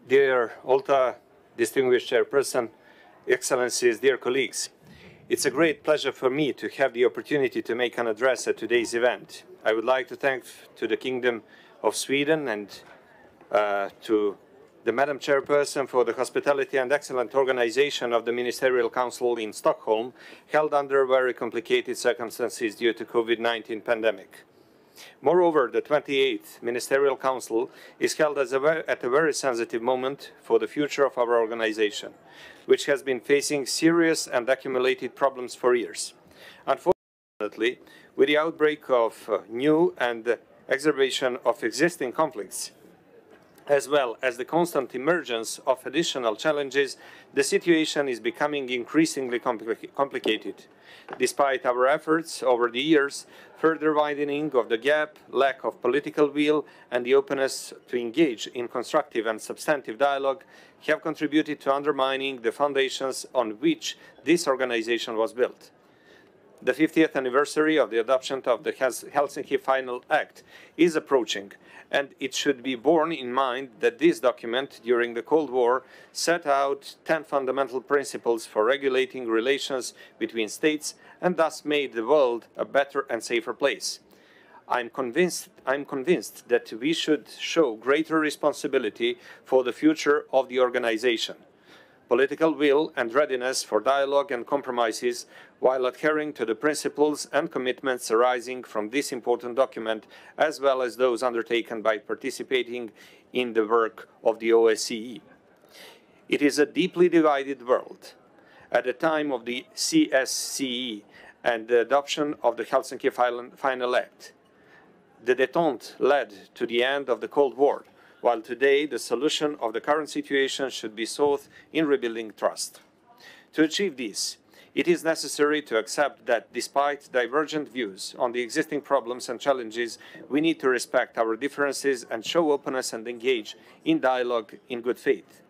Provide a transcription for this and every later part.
Dear Olta, distinguished chairperson, excellencies, dear colleagues, it's a great pleasure for me to have the opportunity to make an address at today's event. I would like to thank to the Kingdom of Sweden and to the Madam Chairperson for the hospitality and excellent organization of the Ministerial Council in Stockholm, held under very complicated circumstances due to COVID-19 pandemic. Moreover, the 28th Ministerial Council is held at a very sensitive moment for the future of our organization, which has been facing serious and accumulated problems for years. Unfortunately, with the outbreak of new and exacerbation of existing conflicts, as well as the constant emergence of additional challenges, the situation is becoming increasingly complicated. Despite our efforts over the years, further widening of the gap, lack of political will, and the openness to engage in constructive and substantive dialogue have contributed to undermining the foundations on which this organization was built. The 50th anniversary of the adoption of the Helsinki Final Act is approaching, and it should be borne in mind that this document, during the Cold War, set out 10 fundamental principles for regulating relations between states and thus made the world a better and safer place. I'm convinced that we should show greater responsibility for the future of the organization, political will and readiness for dialogue and compromises, while adhering to the principles and commitments arising from this important document, as well as those undertaken by participating in the work of the OSCE. It is a deeply divided world. At the time of the CSCE and the adoption of the Helsinki Final Act, the détente led to the end of the Cold War, while today the solution of the current situation should be sought in rebuilding trust. To achieve this, it is necessary to accept that despite divergent views on the existing problems and challenges, we need to respect our differences and show openness and engage in dialogue in good faith.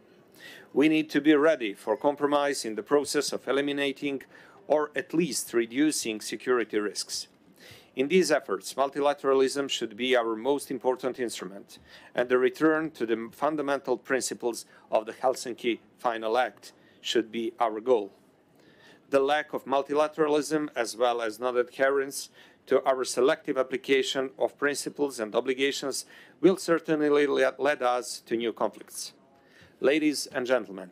We need to be ready for compromise in the process of eliminating or at least reducing security risks. In these efforts, multilateralism should be our most important instrument, and the return to the fundamental principles of the Helsinki Final Act should be our goal. The lack of multilateralism, as well as non-adherence to our selective application of principles and obligations, will certainly lead us to new conflicts. Ladies and gentlemen,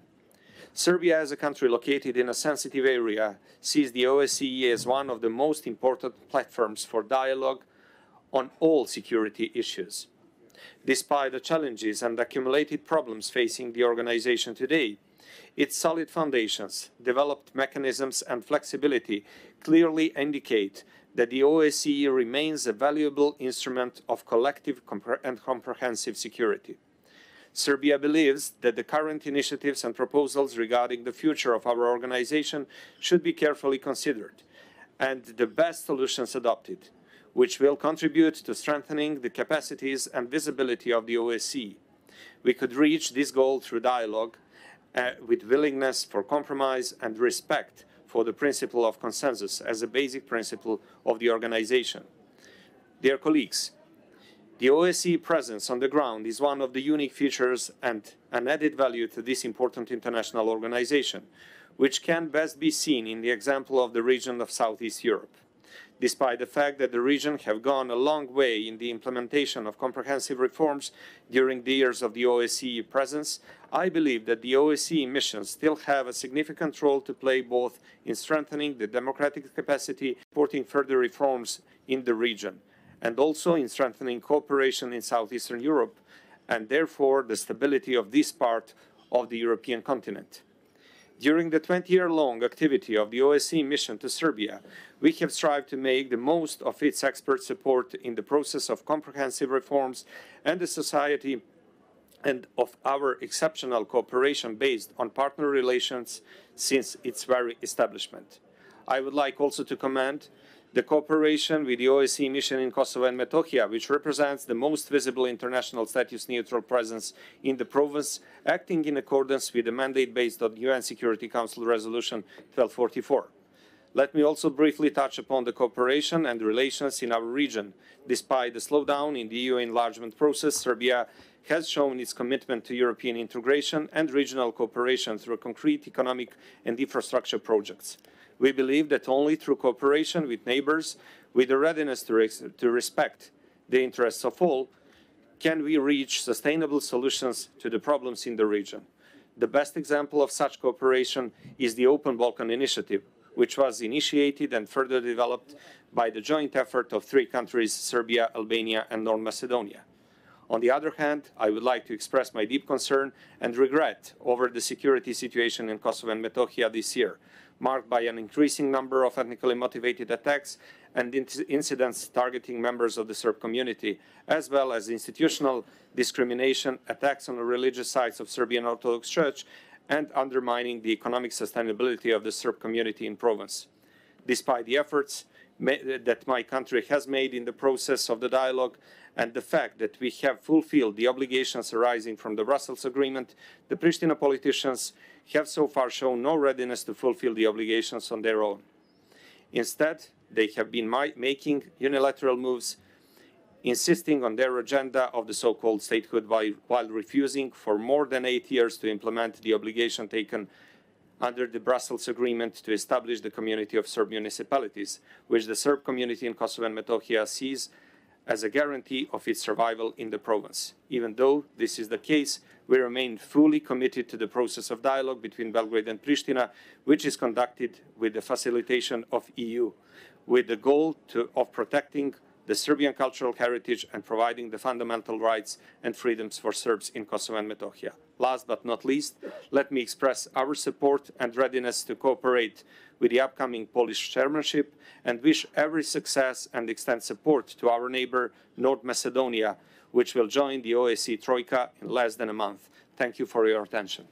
Serbia, as a country located in a sensitive area, sees the OSCE as one of the most important platforms for dialogue on all security issues. Despite the challenges and accumulated problems facing the organization today, its solid foundations, developed mechanisms and flexibility clearly indicate that the OSCE remains a valuable instrument of collective and comprehensive security. Serbia believes that the current initiatives and proposals regarding the future of our organization should be carefully considered and the best solutions adopted, which will contribute to strengthening the capacities and visibility of the OSCE. We could reach this goal through dialogue, with willingness for compromise and respect for the principle of consensus as a basic principle of the organization. Dear colleagues, the OSCE presence on the ground is one of the unique features and an added value to this important international organization, which can best be seen in the example of the region of Southeast Europe. Despite the fact that the region have gone a long way in the implementation of comprehensive reforms during the years of the OSCE presence, I believe that the OSCE missions still have a significant role to play both in strengthening the democratic capacity, supporting further reforms in the region, and also in strengthening cooperation in Southeastern Europe, and therefore the stability of this part of the European continent. During the 20-year-long activity of the OSCE mission to Serbia, we have strived to make the most of its expert support in the process of comprehensive reforms and the society and of our exceptional cooperation based on partner relations since its very establishment. I would like also to commend the cooperation with the OSCE mission in Kosovo and Metohija, which represents the most visible international status-neutral presence in the province, acting in accordance with the mandate based on UN Security Council Resolution 1244. Let me also briefly touch upon the cooperation and relations in our region. Despite the slowdown in the EU enlargement process, Serbia has shown its commitment to European integration and regional cooperation through concrete economic and infrastructure projects. We believe that only through cooperation with neighbors, with a readiness to respect the interests of all, can we reach sustainable solutions to the problems in the region. The best example of such cooperation is the Open Balkan Initiative, which was initiated and further developed by the joint effort of 3 countries, Serbia, Albania, and North Macedonia. On the other hand, I would like to express my deep concern and regret over the security situation in Kosovo and Metohija this year, marked by an increasing number of ethnically motivated attacks and incidents targeting members of the Serb community, as well as institutional discrimination, attacks on the religious sites of Serbian Orthodox Church, and undermining the economic sustainability of the Serb community in province. Despite the efforts that my country has made in the process of the dialogue and the fact that we have fulfilled the obligations arising from the Brussels Agreement, the Pristina politicians have so far shown no readiness to fulfill the obligations on their own. Instead, they have been making unilateral moves, insisting on their agenda of the so-called statehood while refusing for more than 8 years to implement the obligation taken under the Brussels Agreement to establish the community of Serb municipalities, which the Serb community in Kosovo and Metohija sees as a guarantee of its survival in the province. Even though this is the case, we remain fully committed to the process of dialogue between Belgrade and Pristina, which is conducted with the facilitation of EU, with the goal of protecting the Serbian cultural heritage and providing the fundamental rights and freedoms for Serbs in Kosovo and Metohija. Last but not least, let me express our support and readiness to cooperate with the upcoming Polish chairmanship and wish every success and extend support to our neighbor, North Macedonia, which will join the OSCE Troika in less than a month. Thank you for your attention.